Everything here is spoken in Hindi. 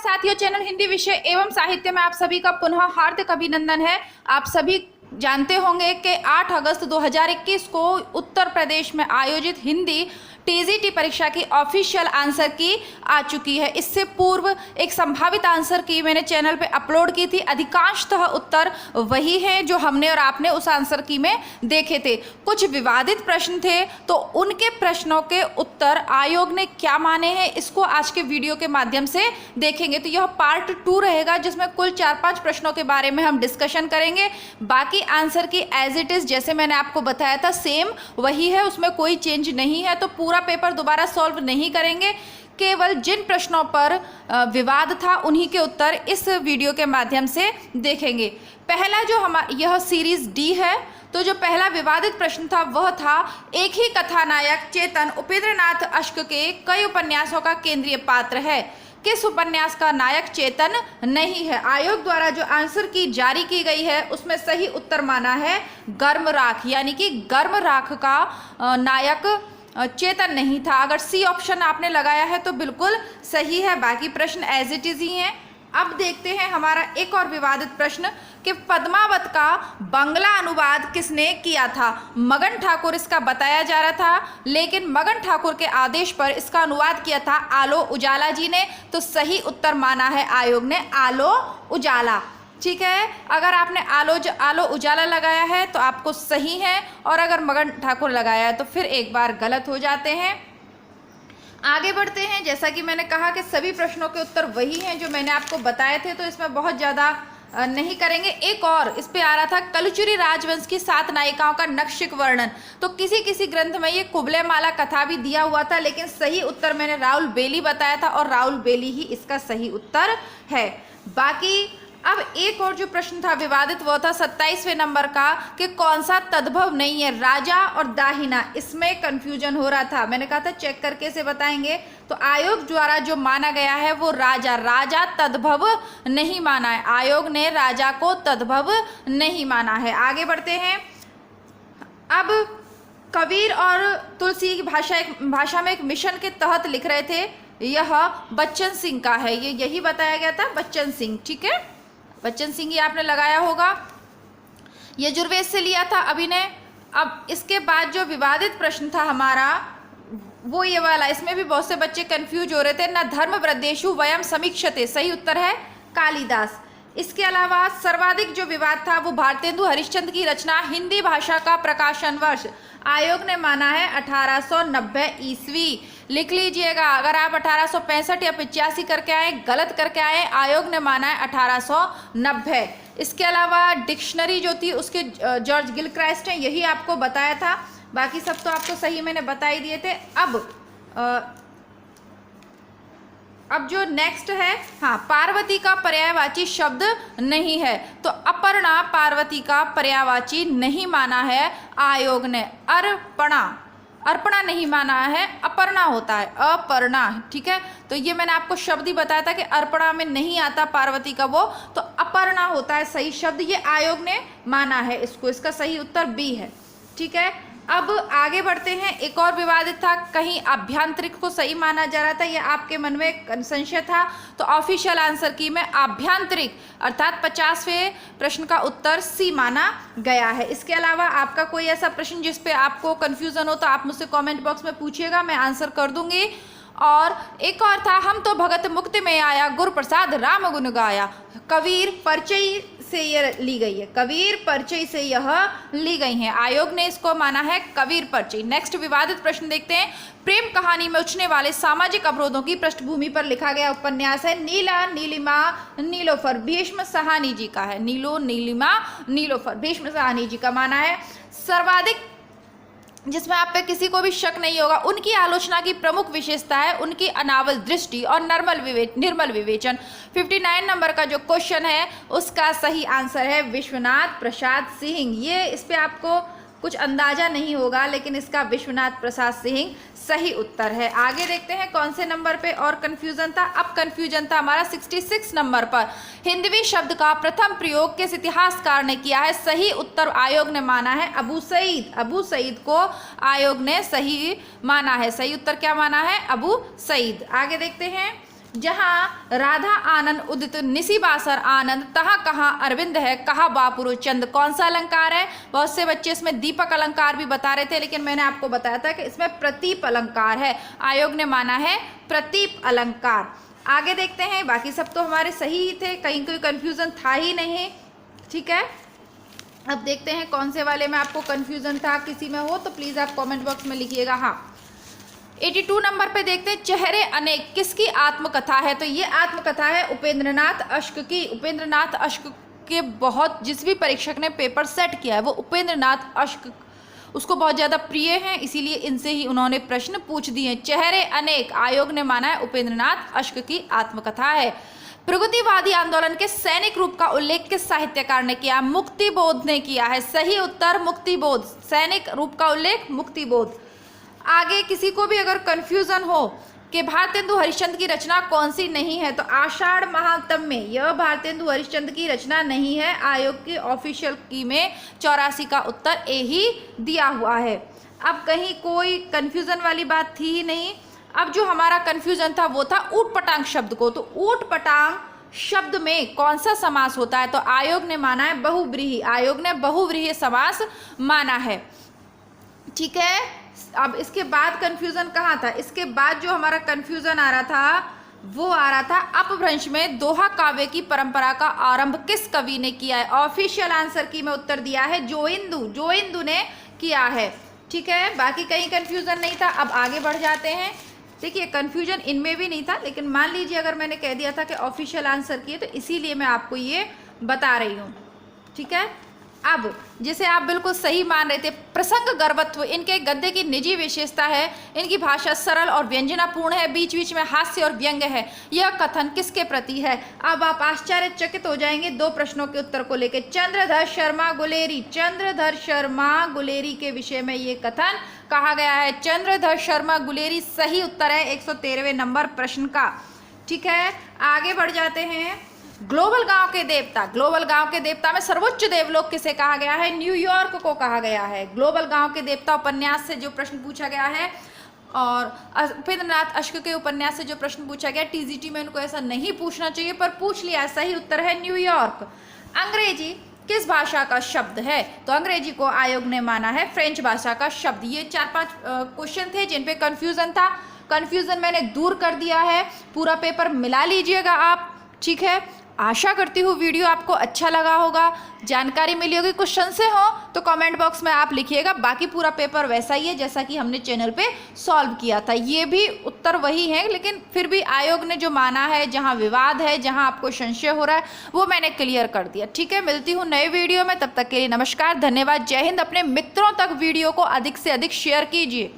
साथियों, चैनल हिंदी विषय एवं साहित्य में आप सभी का पुनः हार्दिक अभिनंदन है। आप सभी जानते होंगे कि 8 अगस्त 2021 को उत्तर प्रदेश में आयोजित हिंदी टीजीटी परीक्षा की ऑफिशियल आंसर की आ चुकी है। इससे पूर्व एक संभावित आंसर की मैंने चैनल पे अपलोड की थी। अधिकांशतः उत्तर वही हैं जो हमने और आपने उस आंसर की में देखे थे। कुछ विवादित प्रश्न थे, तो उनके प्रश्नों के उत्तर आयोग ने क्या माने हैं, इसको आज के वीडियो के माध्यम से देखेंगे। तो यह पार्ट 2 रहेगा, जिसमें कुल 4-5 प्रश्नों के बारे में हम डिस्कशन करेंगे। बाकी आंसर की एज इट इज़ जैसे मैंने आपको बताया था सेम वही है, उसमें कोई चेंज नहीं है। तो पूरा पेपर दोबारा सॉल्व नहीं करेंगे, केवल जिन प्रश्नों पर विवाद था उन्हीं के उत्तर इस वीडियो के माध्यम से देखेंगे। पहला जो यह सीरीज डी है, तो जो पहला विवादित प्रश्न था वह था, एक ही कथानायक चेतन उपेंद्रनाथ अश्क के कई उपन्यासों का केंद्रीय पात्र है, किस उपन्यास का नायक चेतन नहीं है। आयोग द्वारा जो आंसर की जारी की गई है उसमें सही उत्तर माना है गर्म राख, यानी कि गर्म राख का नायक चेतन नहीं था। अगर सी ऑप्शन आपने लगाया है तो बिल्कुल सही है, बाकी प्रश्न एज इट इज ही हैं। अब देखते हैं हमारा एक और विवादित प्रश्न कि पद्मावत का बंगला अनुवाद किसने किया था। मगन ठाकुर इसका बताया जा रहा था, लेकिन मगन ठाकुर के आदेश पर इसका अनुवाद किया था आलो उजाला जी ने। तो सही उत्तर माना है आयोग ने आलो उजाला। ठीक है, अगर आपने आलो उजाला लगाया है तो आपको सही है, और अगर मगन ठाकुर लगाया है तो फिर एक बार गलत हो जाते हैं। आगे बढ़ते हैं। जैसा कि मैंने कहा कि सभी प्रश्नों के उत्तर वही हैं जो मैंने आपको बताए थे, तो इसमें बहुत ज़्यादा नहीं करेंगे। एक और इस पे आ रहा था, कलचुरी राजवंश की 7 नायिकाओं का नक्शिक वर्णन। तो किसी ग्रंथ में ये कुबले माला कथा भी दिया हुआ था, लेकिन सही उत्तर मैंने राहुल बेली बताया था, और राहुल बेली ही इसका सही उत्तर है। बाकी अब एक और जो प्रश्न था विवादित, वो था 27वें नंबर का कि कौन सा तद्भव नहीं है, राजा और दाहिना। इसमें कंफ्यूजन हो रहा था, मैंने कहा था चेक करके से बताएंगे। तो आयोग द्वारा जो माना गया है वो राजा तद्भव नहीं माना है। आयोग ने राजा को तद्भव नहीं माना है। आगे बढ़ते हैं। अब कबीर और तुलसी की भाषा में एक मिशन के तहत लिख रहे थे, यह बच्चन सिंह का है। ये यही बताया गया था, बच्चन सिंह। ठीक है, बच्चन सिंह ही आपने लगाया होगा। ये जुर्वेज से लिया था अभिनय। अब इसके बाद जो विवादित प्रश्न था हमारा वो ये वाला, इसमें भी बहुत से बच्चे कंफ्यूज हो रहे थे। न धर्म वृद्धेषु वयम समीक्षते, सही उत्तर है कालिदास। इसके अलावा सर्वाधिक जो विवाद था वो भारतेंदु हरिश्चंद्र की रचना हिंदी भाषा का प्रकाशन वर्ष। आयोग ने माना है 1890 ईस्वी। लिख लीजिएगा, अगर आप 1865 या 85 करके आए, गलत करके आए, आयोग ने माना है 1890। इसके अलावा डिक्शनरी जो थी उसके जॉर्ज गिलक्राइस्ट ने यही आपको बताया था। बाकी सब तो आपको सही मैंने बता ही दिए थे। अब जो नेक्स्ट है, हाँ, पार्वती का पर्यायवाची शब्द नहीं है, तो अपर्णा पार्वती का पर्यायवाची नहीं माना है आयोग ने। अर्पणा नहीं माना है, अपर्णा होता है, अपर्णा। ठीक है, तो ये मैंने आपको शब्द ही बताया था कि अर्पणा में नहीं आता पार्वती का वो, तो अपर्णा होता है सही शब्द। ये आयोग ने माना है इसको, इसका सही उत्तर बी है। ठीक है, अब आगे बढ़ते हैं। एक और विवादित था, कहीं आभ्यंतरिक को सही माना जा रहा था, ये आपके मन में संशय था, तो ऑफिशियल आंसर की में आभ्यंतरिक अर्थात 50वें प्रश्न का उत्तर सी माना गया है। इसके अलावा आपका कोई ऐसा प्रश्न जिस पे आपको कंफ्यूजन हो तो आप मुझसे कमेंट बॉक्स में पूछिएगा, मैं आंसर कर दूंगी। और एक और था, हम तो भगत मुक्ति में आया, गुरु प्रसाद राम गुण गाया। कबीर परिचय से ये ली गई है, कबीर परिचय से यह ली गई है। आयोग ने इसको माना है कबीर परिचय। नेक्स्ट विवादित प्रश्न देखते हैं। प्रेम कहानी में उछने वाले सामाजिक अवरोधों की पृष्ठभूमि पर लिखा गया उपन्यास है नीला नीलिमा नीलोफर, भीष्म साहनी जी का है। नीलो नीलिमा नीलोफर, भीष्म साहनी जी का माना है। सर्वाधिक, जिसमें आप पे किसी को भी शक नहीं होगा, उनकी आलोचना की प्रमुख विशेषता है उनकी अनावल दृष्टि और निर्मल विवेचन। 59 नंबर का जो क्वेश्चन है उसका सही आंसर है विश्वनाथ प्रसाद सिंह। ये इस पे आपको कुछ अंदाजा नहीं होगा, लेकिन इसका विश्वनाथ प्रसाद सिंह सही उत्तर है। आगे देखते हैं कौन से नंबर पे और कंफ्यूजन था। अब कंफ्यूजन था हमारा 66 नंबर पर, हिंदवी शब्द का प्रथम प्रयोग किस इतिहासकार ने किया है। सही उत्तर आयोग ने माना है अबू सईद। अबू सईद को आयोग ने सही माना है। सही उत्तर क्या माना है, अबू सईद। आगे देखते हैं जहाँ राधा आनंद उदित निसी बासर आनंद, तहाँ कहाँ अरविंद है, कहा बापुरु चंद। कौन सा अलंकार है? बहुत से बच्चे इसमें दीपक अलंकार भी बता रहे थे, लेकिन मैंने आपको बताया था कि इसमें प्रतीप अलंकार है। आयोग ने माना है प्रतीप अलंकार। आगे देखते हैं, बाकी सब तो हमारे सही ही थे, कहीं कोई कंफ्यूजन था ही नहीं। ठीक है, अब देखते हैं कौन से वाले में आपको कंफ्यूजन था, किसी में हो तो प्लीज़ आप कमेंट बॉक्स में लिखिएगा। हाँ, 82 नंबर पे देखते हैं, चेहरे अनेक किसकी आत्मकथा है? तो ये आत्मकथा है उपेंद्रनाथ अश्क की। उपेंद्रनाथ अश्क के बहुत, जिस भी परीक्षक ने पेपर सेट किया है वो उपेंद्रनाथ अश्क उसको बहुत ज़्यादा प्रिय हैं, इसीलिए इनसे ही उन्होंने प्रश्न पूछ दिए। चेहरे अनेक आयोग ने माना है उपेंद्रनाथ अश्क की आत्मकथा है। प्रगतिवादी आंदोलन के सैनिक रूप का उल्लेख किस साहित्यकार ने किया? मुक्तिबोध ने किया है। सही उत्तर मुक्तिबोध। सैनिक रूप का उल्लेख मुक्तिबोध। आगे किसी को भी अगर कंफ्यूजन हो कि भारतेंदु हरिश्चंद्र की रचना कौन सी नहीं है, तो आषाढ़ महात्म्य, यह भारतेंदु हरिश्चंद्र की रचना नहीं है। आयोग की ऑफिशियल की में 84 का उत्तर ए ही दिया हुआ है। अब कहीं कोई कंफ्यूजन वाली बात थी ही नहीं। अब जो हमारा कंफ्यूजन था वो था ऊट पटांग शब्द को। तो ऊट पटांग शब्द में कौन सा समास होता है? तो आयोग ने माना है बहुव्रीहि। आयोग ने बहुव्रीहि समास माना है। ठीक है, अब इसके बाद कंफ्यूजन कहाँ था? इसके बाद जो हमारा कंफ्यूजन आ रहा था वो आ रहा था अपभ्रंश में दोहा काव्य की परंपरा का आरंभ किस कवि ने किया है? ऑफिशियल आंसर की में उत्तर दिया है जोइंदु ने किया है। ठीक है, बाकी कहीं कंफ्यूजन नहीं था। अब आगे बढ़ जाते हैं। देखिए, कंफ्यूजन इनमें भी नहीं था, लेकिन मान लीजिए अगर मैंने कह दिया था कि ऑफिशियल आंसर की है, तो इसीलिए मैं आपको ये बता रही हूँ। ठीक है, अब जिसे आप बिल्कुल सही मान रहे थे, प्रसंग गर्वत्व इनके गद्य की निजी विशेषता है। इनकी भाषा सरल और व्यंजनापूर्ण है, बीच बीच में हास्य और व्यंग्य है। यह कथन किसके प्रति है? अब आप आश्चर्यचकित हो जाएंगे दो प्रश्नों के उत्तर को लेकर। चंद्रधर शर्मा गुलेरी, चंद्रधर शर्मा गुलेरी के विषय में ये कथन कहा गया है। चंद्रधर शर्मा गुलेरी सही उत्तर है 113वें नंबर प्रश्न का। ठीक है, आगे बढ़ जाते हैं। ग्लोबल गांव के देवता, ग्लोबल गांव के देवता में सर्वोच्च देवलोक किसे कहा गया है? न्यूयॉर्क को कहा गया है। ग्लोबल गांव के देवता उपन्यास से जो प्रश्न पूछा गया है और उपेंद्रनाथ अश्क के उपन्यास से जो प्रश्न पूछा गया, टीजीटी में उनको ऐसा नहीं पूछना चाहिए पर पूछ लिया। सही उत्तर है न्यूयॉर्क। अंग्रेजी किस भाषा का शब्द है? तो अंग्रेजी को आयोग ने माना है फ्रेंच भाषा का शब्द। ये 4-5 क्वेश्चन थे जिन पे कंफ्यूजन था। कंफ्यूजन मैंने दूर कर दिया है। पूरा पेपर मिला लीजिएगा आप। ठीक है, आशा करती हूँ वीडियो आपको अच्छा लगा होगा, जानकारी मिली होगी। कुछ संशय हो तो कमेंट बॉक्स में आप लिखिएगा। बाकी पूरा पेपर वैसा ही है जैसा कि हमने चैनल पे सॉल्व किया था। ये भी उत्तर वही है, लेकिन फिर भी आयोग ने जो माना है, जहाँ विवाद है, जहाँ आपको संशय हो रहा है, वो मैंने क्लियर कर दिया। ठीक है, मिलती हूँ नए वीडियो में, तब तक के लिए नमस्कार, धन्यवाद, जय हिंद। अपने मित्रों तक वीडियो को अधिक से अधिक शेयर कीजिए।